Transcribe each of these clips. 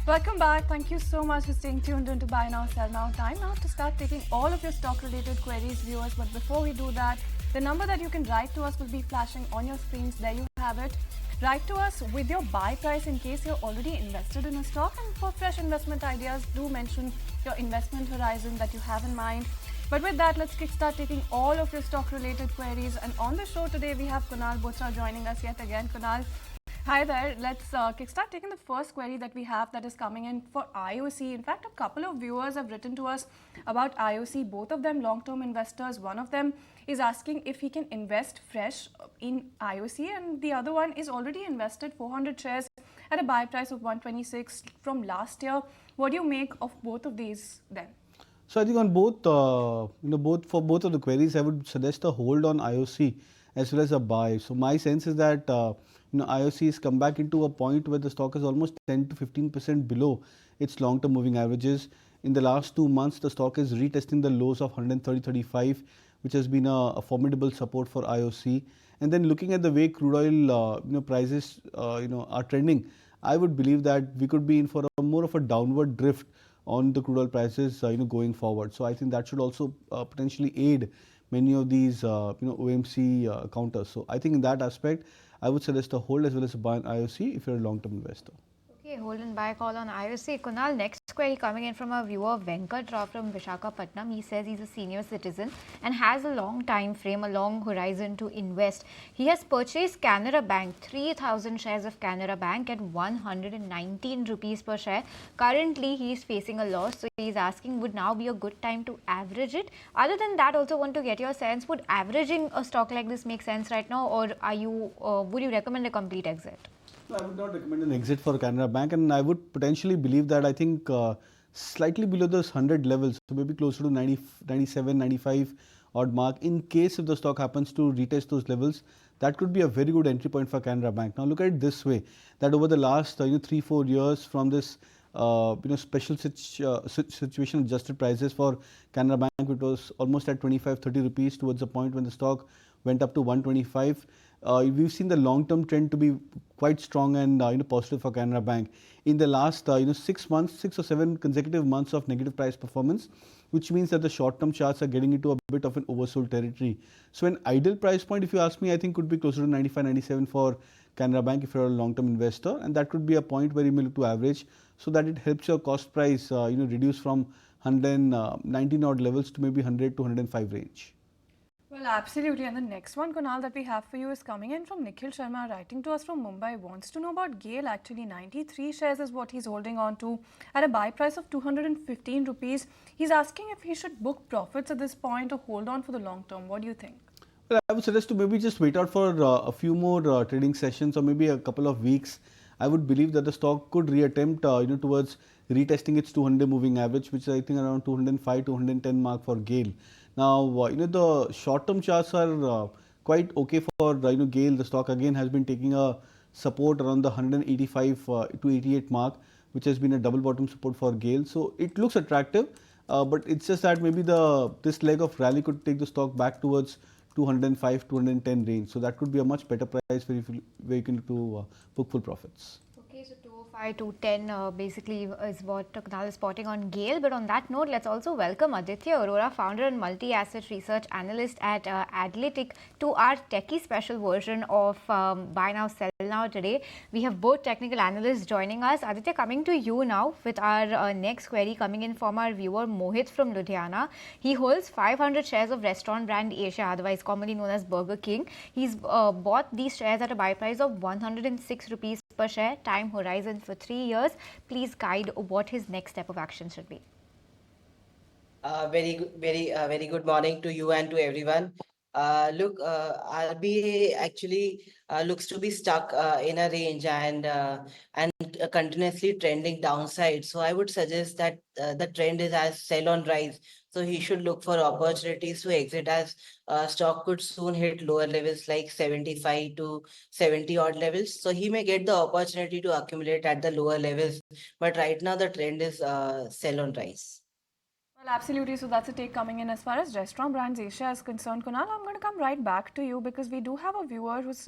Welcome back. Thank you so much for staying tuned in to Buy Now, Sell Now. Time now to start taking all of your stock-related queries, viewers. But before we do that, the number that you can write to us will be flashing on your screens. There you have it. Write to us with your buy price in case you're already invested in a stock. And for fresh investment ideas, do mention your investment horizon that you have in mind. But with that, let's kickstart taking all of your stock-related queries. And on the show today, we have Kunal Bothra joining us yet again. Kunal, hi there. Let's kickstart taking the first query that we have that is coming in for IOC. In fact, a couple of viewers have written to us about IOC, both of them long-term investors. One of them is asking if he can invest fresh in IOC, and the other one is already invested 400 shares at a buy price of 126 from last year. What do you make of both of these then? So I think on both, for both of the queries, I would suggest a hold on IOC as well as a buy. So my sense is that IOC has come back into a point where the stock is almost 10 to 15% below its long-term moving averages. In the last 2 months, the stock is retesting the lows of 130.35, which has been a formidable support for IOC. And then looking at the way crude oil prices are trending, I would believe that we could be in for a more of a downward drift on the crude oil prices going forward. So I think that should also potentially aid many of these OMC counters. So I think in that aspect, I would suggest a hold as well as a buy on IOC if you're a long-term investor. Okay, hold and buy call on IOC. Kunal, next query coming in from a viewer, Venkat Rao from Visakhapatnam. He says he's a senior citizen and has a long time frame, a long horizon to invest. He has purchased Canara Bank, 3,000 shares of Canara Bank at 119 rupees per share. Currently, he is facing a loss, so he's asking would now be a good time to average it. Other than that, also want to get your sense, would averaging a stock like this make sense right now, or would you recommend a complete exit? No, I would not recommend an exit for Canara Bank, and I would potentially believe that I think slightly below those 100 levels, so maybe closer to 90, 97, 95 odd mark. In case if the stock happens to retest those levels, that could be a very good entry point for Canara Bank. Now look at it this way: that over the last 3-4 years from this special situation adjusted prices for Canara Bank, it was almost at 25-30 rupees towards the point when the stock went up to 125. We've seen the long-term trend to be quite strong and positive for Canara Bank. In the last 6 months, 6 or 7 consecutive months of negative price performance, which means that the short-term charts are getting into a bit of an oversold territory. So an ideal price point, if you ask me, I think could be closer to 95, 97 for Canara Bank if you're a long-term investor, and that could be a point where you may look to average so that it helps your cost price reduce from 119 odd levels to maybe 100 to 105 range. Well, absolutely. And the next one, Kunal, that we have for you is coming in from Nikhil Sharma, writing to us from Mumbai. Wants to know about Gail. Actually, 93 shares is what he's holding on to at a buy price of 215 rupees. He's asking if he should book profits at this point or hold on for the long term. What do you think? Well, I would suggest to maybe just wait out for a few more trading sessions or maybe a couple of weeks. I would believe that the stock could reattempt towards retesting its 200 moving average, which is I think around 205 to 110 mark for Gail. Now, the short-term charts are quite okay for Gail. The stock again has been taking a support around the 185 to 88 mark, which has been a double bottom support for Gail. So it looks attractive, but it's just that maybe this leg of rally could take the stock back towards 205 to 210 range. So that could be a much better price where you can book full profits. Okay, so 205 to 10 basically is what Kunal is spotting on Gail. But on that note, let's also welcome Aditya Arora, founder and multi-asset research analyst at Adlitic, to our techie special version of Buy Now, Sell Now today. We have both technical analysts joining us. Aditya, coming to you now with our next query coming in from our viewer Mohit from Ludhiana. He holds 500 shares of restaurant brand Asia, otherwise commonly known as Burger King. He's bought these shares at a buy price of 106 rupees per share, time horizon for 3 years. Please guide what his next step of action should be. Very good morning to you and to everyone. Look, RBA actually looks to be stuck in a range and continuously trending downside. So I would suggest that the trend is as sell on rise. So he should look for opportunities to exit as stock could soon hit lower levels like 75 to 70 odd levels. So he may get the opportunity to accumulate at the lower levels. But right now the trend is sell on rise. Well, absolutely. So that's a take coming in. As far as restaurant brands Asia is concerned, Kunal, I'm going to come right back to you because we do have a viewer who's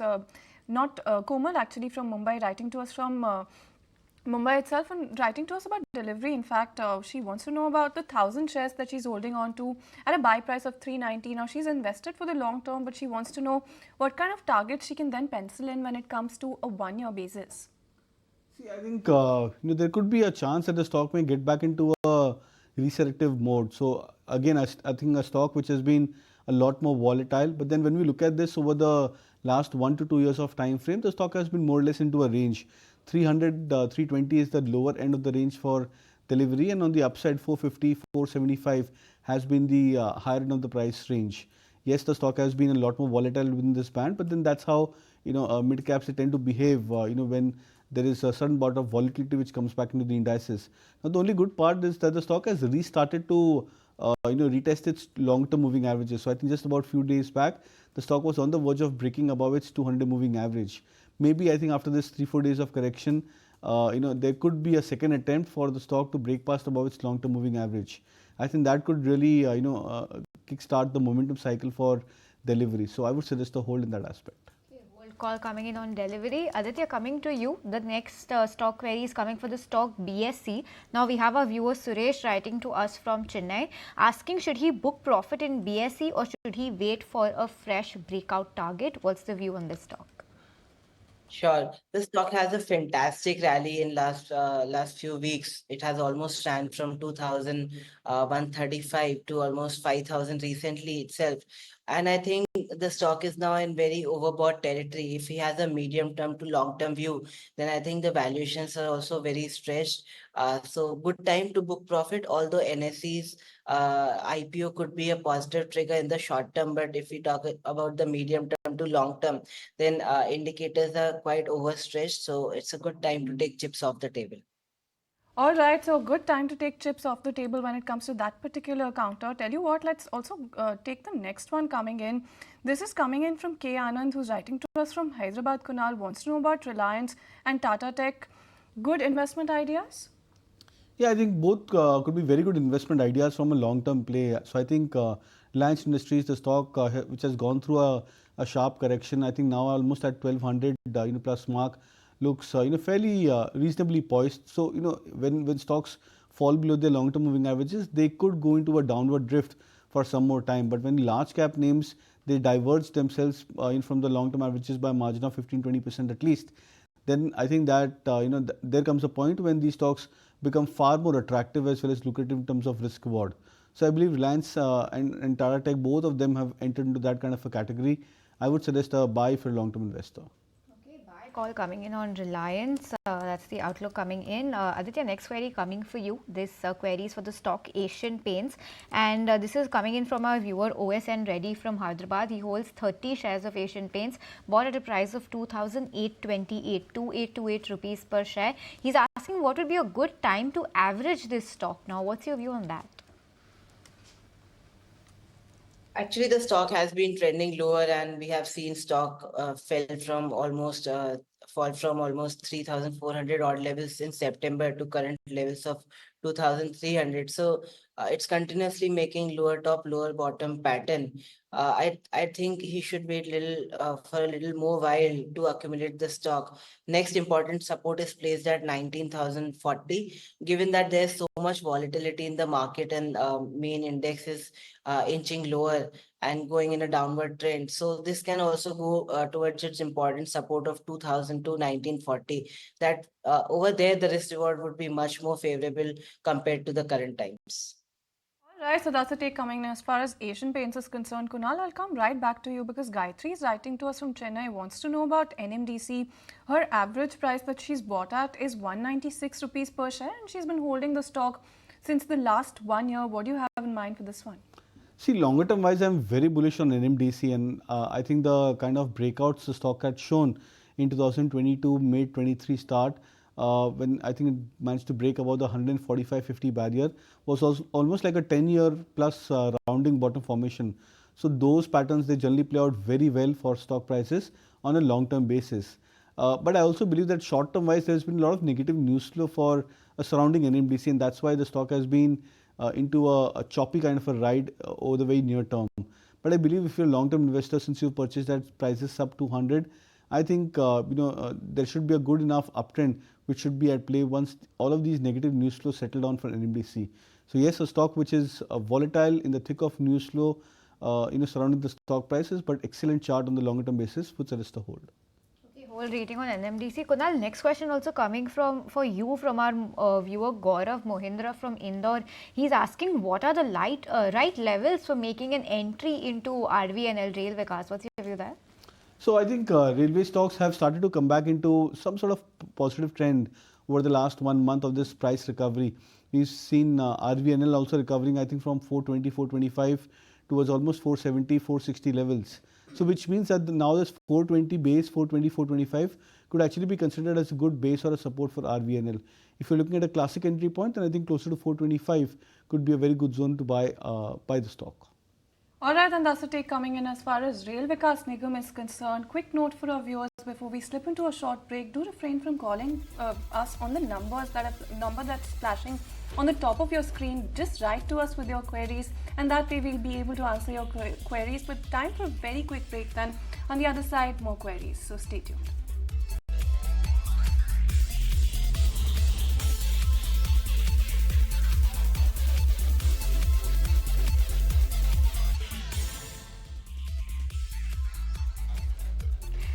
not Komal actually from Mumbai writing to us from Mumbai itself and writing to us about delivery. In fact, she wants to know about the 1,000 shares that she's holding on to at a buy price of 390. Now, she's invested for the long term, but she wants to know what kind of targets she can then pencil in when it comes to a one-year basis. See, I think there could be a chance that the stock may get back into a resurrective mode. So again, I think a stock which has been a lot more volatile. But then when we look at this over the last 1 to 2 years of time frame, the stock has been more or less into a range. 300, 320 is the lower end of the range for delivery, and on the upside, 450, 475 has been the higher end of the price range. Yes, the stock has been a lot more volatile within this band, but then that's how mid caps they tend to behave. When there is a certain amount of volatility which comes back into the indices. Now, the only good part is that the stock has restarted to retest its long-term moving averages. So I think just about few days back, the stock was on the verge of breaking above its 200 moving average. Maybe I think after this 3-4 days of correction, there could be a second attempt for the stock to break past above its long-term moving average. I think that could really kickstart the momentum cycle for delivery. So I would suggest a hold in that aspect. Call coming in on delivery. Aditya, coming to you. The next stock query is coming for the stock BSC. Now we have our viewer Suresh writing to us from Chennai asking, should he book profit in BSC or should he wait for a fresh breakout target? What's the view on this stock? Sure. The stock has a fantastic rally in last few weeks. It has almost ran from 2,135 to almost 5,000 recently itself. And I think the stock is now in very overbought territory. If he has a medium term to long term view, then I think the valuations are also very stretched. So good time to book profit, although NSE's IPO could be a positive trigger in the short term. But if we talk about the medium term to long term, then indicators are quite overstretched. So it's a good time to take chips off the table. All right, so good time to take chips off the table when it comes to that particular counter. Tell you what, let's also take the next one coming in. This is coming in from K. Anand, who's writing to us from Hyderabad. Kunal wants to know about Reliance and Tata Tech. Good investment ideas? Yeah, I think both could be very good investment ideas from a long-term play. So I think Reliance Industries, the stock which has gone through a sharp correction, I think now almost at 1200 plus mark, looks fairly reasonably poised. So when stocks fall below their long-term moving averages, they could go into a downward drift for some more time. But when large cap names, they diverge themselves from the long-term averages by a margin of 15-20% at least, then I think that there comes a point when these stocks become far more attractive as well as lucrative in terms of risk reward. So I believe Reliance and Tata Tech, both of them have entered into that kind of a category. I would suggest a buy for a long-term investor. Call coming in on Reliance. That's the outlook coming in. Aditya, next query coming for you. This query is for the stock Asian Paints, and this is coming in from our viewer OSN Reddy from Hyderabad. He holds 30 shares of Asian Paints, bought at a price of 2,828 rupees per share. He's asking what would be a good time to average this stock now. What's your view on that? Actually, the stock has been trending lower, and we have seen stock fall from almost 3,400 odd levels in September to current levels of 2,300. So it's continuously making lower top, lower bottom pattern. I think he should wait for a little more while to accumulate the stock. Next important support is placed at 19,040. Given that there's so much volatility in the market and main index is inching lower and going in a downward trend, so this can also go towards its important support of 2,000 to 1940. That over there the risk reward would be much more favorable compared to the current times. Right, so that's the take coming in as far as Asian Paints is concerned. Kunal, I'll come right back to you because Gayatri is writing to us from Chennai, wants to know about NMDC. Her average price that she's bought at is 196 rupees per share, and she's been holding the stock since the last 1 year. What do you have in mind for this one? See, longer term wise, I'm very bullish on NMDC, and I think the kind of breakouts the stock had shown in 2022, mid 23 start, when I think it managed to break above the 145.50 barrier, was also almost like a 10-year plus rounding bottom formation. So those patterns, they generally play out very well for stock prices on a long-term basis. But I also believe that short-term wise, there's been a lot of negative news flow for surrounding NMDC, and that's why the stock has been into a choppy kind of a ride over the very near term. But I believe if you're a long-term investor, since you've purchased at prices sub 200, I think there should be a good enough uptrend which should be at play once all of these negative news flows settle down for NMDC. So yes, a stock which is volatile in the thick of news flow, surrounding the stock prices, but excellent chart on the longer term basis would suggest a hold. Okay, whole rating on NMDC. Kunal, next question also coming for you from our viewer Gaurav Mohindra from Indore. He's asking what are the right levels for making an entry into RVNL Rail Vikas. What's your view there? So I think railway stocks have started to come back into some sort of positive trend over the last 1 month of this price recovery. We've seen RVNL also recovering, I think, from 420, 425 towards almost 470, 460 levels. So which means that now this 420 base, 420, 425 could actually be considered as a good base or a support for RVNL. If you're looking at a classic entry point, then I think closer to 425 could be a very good zone to buy the stock. Alright, and that's the take coming in as far as Rail Vikas Nigam is concerned. Quick note for our viewers before we slip into a short break. Do refrain from calling us on the number that's flashing on the top of your screen. Just write to us with your queries, and that way we'll be able to answer your queries. But time for a very quick break. Then on the other side, more queries. So stay tuned.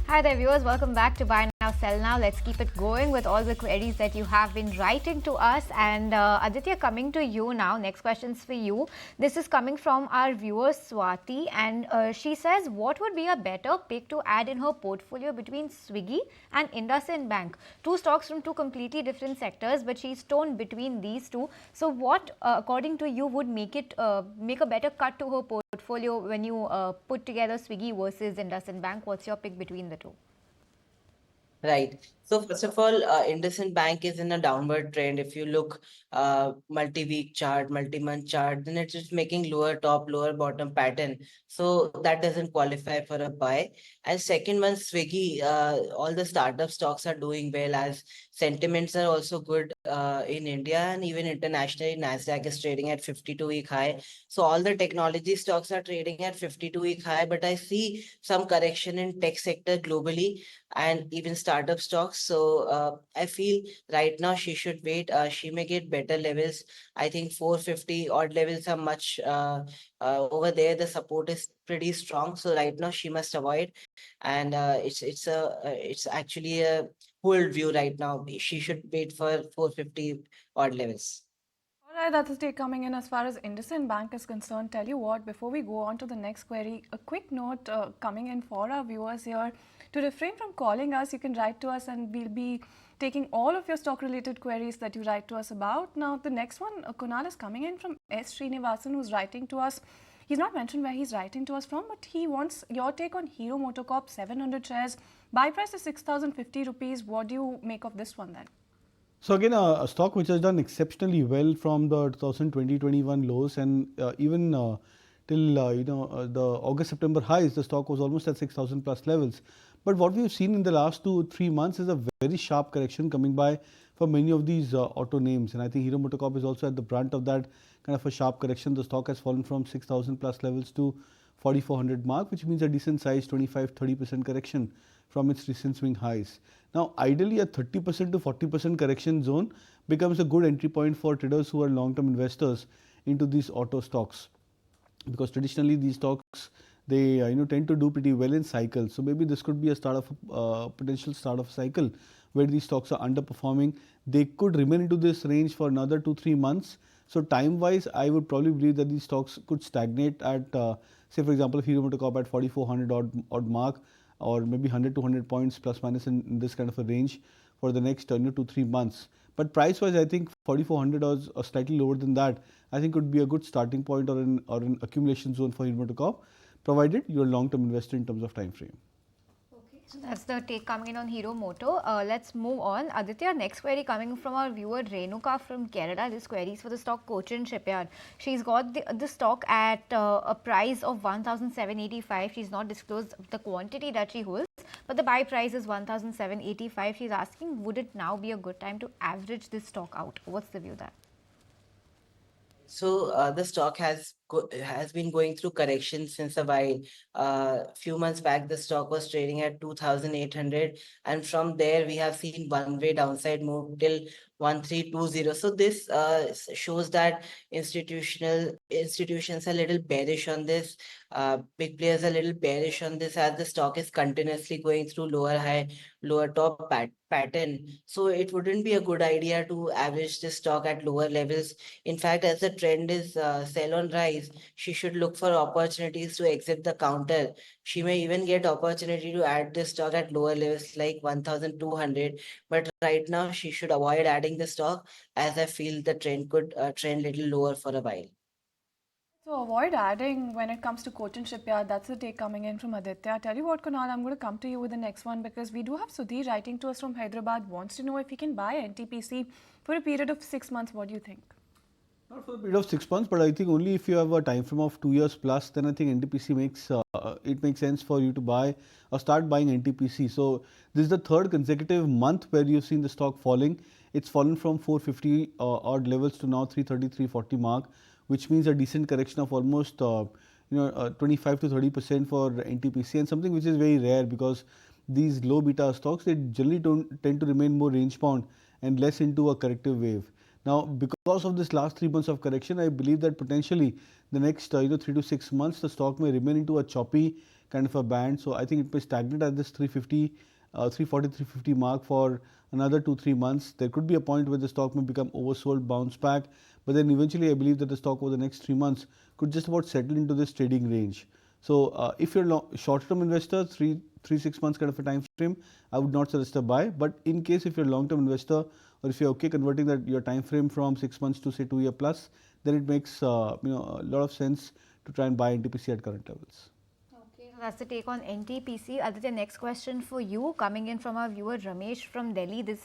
Hi there viewers, welcome back to Buy Now Sell Now. Let's keep it going with all the queries that you have been writing to us. And Aditya, coming to you now, next question's for you. This is coming from our viewer Swati, and she says, what would be a better pick to add in her portfolio between Swiggy and IndusInd Bank? Two stocks from two completely different sectors, but she's torn between these two. So what, according to you, would make a better cut to her portfolio when you put together Swiggy versus IndusInd Bank? What's your pick between the two? Right. So first of all, IndusInd Bank is in a downward trend. If you look multi-week chart, multi-month chart, then it's just making lower top, lower bottom pattern. So that doesn't qualify for a buy. And second one, Swiggy, all the startup stocks are doing well as sentiments are also good in India and even internationally. Nasdaq is trading at 52-week high. So all the technology stocks are trading at 52-week high, but I see some correction in tech sector globally and even startup stocks. So I feel right now she should wait. She may get better levels. I think 450 odd levels are much over there. The support is pretty strong. So right now she must avoid. And it's actually a hold view right now. She should wait for 450 odd levels. Alright, that's the take coming in as far as IndusInd Bank is concerned. Tell you what, before we go on to the next query, a quick note coming in for our viewers here. To refrain from calling us, you can write to us and we'll be taking all of your stock related queries that you write to us about. Now, the next one, Kunal, is coming in from S. Srinivasan, who's writing to us. He's not mentioned where he's writing to us from, but he wants your take on Hero MotoCorp 700 shares. Buy price is 6,050 rupees. What do you make of this one then? So again, a stock which has done exceptionally well from the 2020-21 lows, and even till the August-September highs, the stock was almost at 6,000 plus levels. But what we have seen in the last 2-3 months is a very sharp correction coming by for many of these auto names, and I think Hero MotoCorp is also at the brunt of that kind of a sharp correction. The stock has fallen from 6,000 plus levels to 4,400 mark, which means a decent size 25-30% correction from its recent swing highs. Now, ideally, a 30% to 40% correction zone becomes a good entry point for traders who are long-term investors into these auto stocks, because traditionally these stocks, they tend to do pretty well in cycles. So maybe this could be a potential start of a cycle where these stocks are underperforming. They could remain into this range for another 2-3 months. So time wise, I would probably believe that these stocks could stagnate at say for example, if Hero MotoCorp at 4,400 odd mark, or maybe 100 to 100 points plus minus in this kind of a range for the next 2-3 months. But price wise, I think 4,400 or slightly lower than that, I think could be a good starting point or an accumulation zone for Hero MotoCorp, provided you're a long term investor in terms of time frame. So that's the take coming in on Hero Moto. Let's move on. Aditya, next query coming from our viewer Renuka from Canada. This query is for the stock Coachn Shipyard. She's got the stock at a price of 1,785. She's not disclosed the quantity that she holds, but the buy price is 1,785. She's asking, would it now be a good time to average this stock out? What's the view there? So the stock has has been going through correction since a while. Few months back, the stock was trading at 2,800, and from there we have seen one-way downside move till 1,320. So this shows that institutions are a little bearish on this. Big players are a little bearish on this as the stock is continuously going through lower high, lower top pattern. So it wouldn't be a good idea to average this stock at lower levels. In fact, as the trend is sell on rise, she should look for opportunities to exit the counter. She may even get opportunity to add this stock at lower levels like 1,200. But right now, she should avoid adding the stock as I feel the trend could trend little lower for a while. So avoid adding when it comes to coachn shipyard. That's the take coming in from Aditya. I tell you what, Kunal, I'm going to come to you with the next one because we do have Sudhir writing to us from Hyderabad. Wants to know if he can buy NTPC for a period of 6 months. What do you think? Not for a period of 6 months, but I think only if you have a time frame of 2 years plus, then I think NTPC makes sense for you to buy or start buying NTPC. So this is the third consecutive month where you've seen the stock falling. It's fallen from 450 odd levels to now 330, 340 mark, which means a decent correction of almost 25 to 30% for NTPC, and something which is very rare because these low beta stocks, they generally don't tend to remain more range bound and less into a corrective wave. Now, because of this last 3 months of correction, I believe that potentially the next 3 to 6 months, the stock may remain into a choppy kind of a band. So I think it may stagnate at this 350, 340, 350 mark for another 2-3 months. There could be a point where the stock may become oversold, bounce back, but then eventually I believe that the stock over the next 3 months could just about settle into this trading range. So if you're short-term investor, 3-6 months kind of a time frame, I would not suggest a buy. But in case if you're a long-term investor, or if you're okay converting that your time frame from 6 months to say 2 year plus, then it makes a lot of sense to try and buy NTPC at current levels. Okay, so that's the take on NTPC. Aditya, next question for you, coming in from our viewer Ramesh from Delhi. This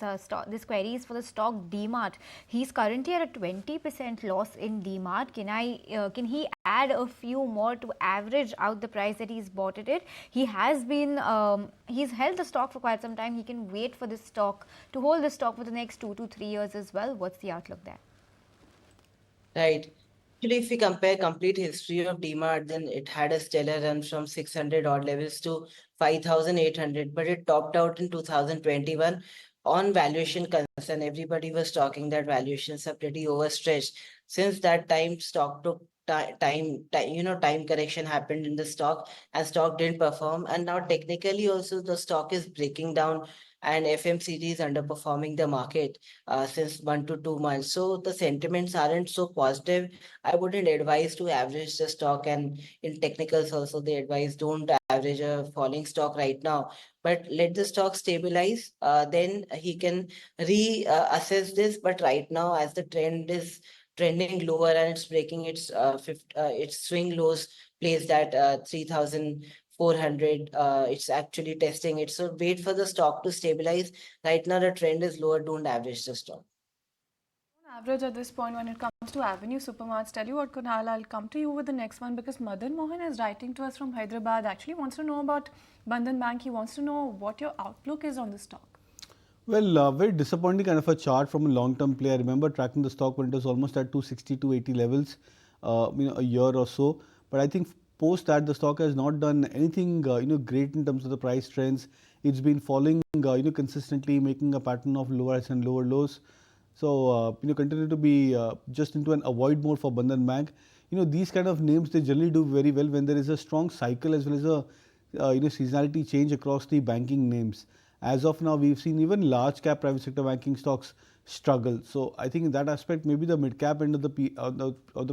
query is for the stock Demart. He's currently at a 20% loss in Demart. Can he add a few more to average out the price that he's bought it at? He has been he's held the stock for quite some time. He can wait for this stock to hold the stock for the next 2 to 3 years as well. What's the outlook there? Right. Actually, if we compare complete history of Demart, then it had a stellar run from 600 odd levels to 5,800, but it topped out in 2021 on valuation concern. Everybody was talking that valuations are pretty overstretched. Since that time, stock took time correction happened in the stock and stock didn't perform. And now technically also the stock is breaking down and FMCG is underperforming the market since 1 to 2 months. So the sentiments aren't so positive. I wouldn't advise to average the stock, and in technicals also they advise don't average a falling stock right now, but let the stock stabilize. Then he can reassess this. But right now, as the trend is trending lower and it's breaking its swing lows placed at 3,400, it's actually testing it. So wait for the stock to stabilize. Right now, the trend is lower. Don't average the stock. On average at this point when it comes to Avenue Supermarts, tell you what, Kunal, I'll come to you with the next one because Madan Mohan is writing to us from Hyderabad. Actually wants to know about Bandhan Bank. He wants to know what your outlook is on the stock. Well, very disappointing kind of a chart from a long-term play. I remember tracking the stock when it was almost at 260, 280 levels, a year or so. But I think post that the stock has not done anything, great in terms of the price trends. It's been falling, consistently, making a pattern of lower highs and lower lows. So, continue to be just into an avoid mode for Bandhan Bank. These kind of names, they generally do very well when there is a strong cycle as well as a, seasonality change across the banking names. As of now, we've seen even large cap private sector banking stocks struggle. So I think in that aspect, maybe the mid cap end of the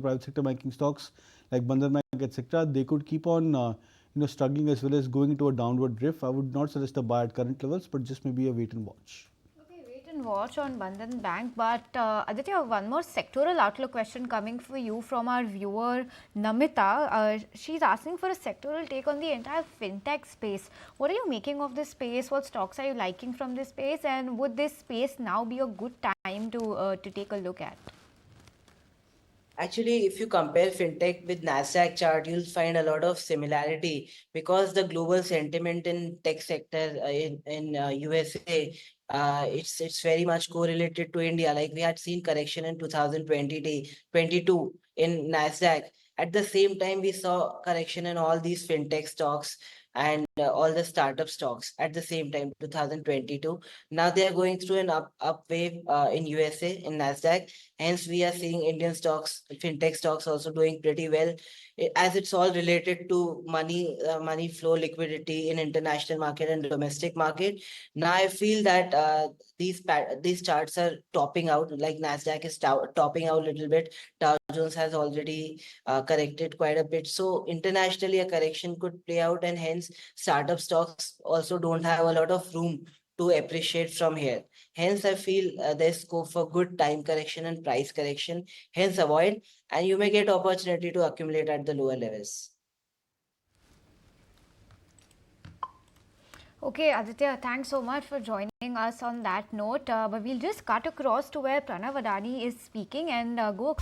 private sector banking stocks like Bandhan Bank, etc., they could keep on struggling as well as going into a downward drift. I would not suggest a buy at current levels, but just maybe a wait and watch. Okay, wait and watch on Bandhan Bank. But Aditya, one more sectoral outlook question coming for you from our viewer Namita. She's asking for a sectoral take on the entire fintech space. What are you making of this space? What stocks are you liking from this space? And would this space now be a good time to take a look at? Actually, if you compare fintech with Nasdaq chart, you'll find a lot of similarity because the global sentiment in tech sector in USA, it's very much correlated to India. Like we had seen correction in 2022 in Nasdaq, At the same time, we saw correction in all these fintech stocks and all the startup stocks at the same time, 2022. Now they are going through an up wave in USA, in Nasdaq. Hence, we are seeing Indian stocks, fintech stocks also doing pretty well, as it's all related to money flow, liquidity in international market and domestic market. Now I feel that these charts are topping out. Like Nasdaq is topping out a little bit. Dow Jones has already corrected quite a bit. So internationally, a correction could play out, and hence startup stocks also don't have a lot of room to appreciate from here. Hence, I feel there's scope for good time correction and price correction. Hence, avoid, and you may get opportunity to accumulate at the lower levels. Okay, Aditya, thanks so much for joining us on that note. But we'll just cut across to where Pranav Adani is speaking and go.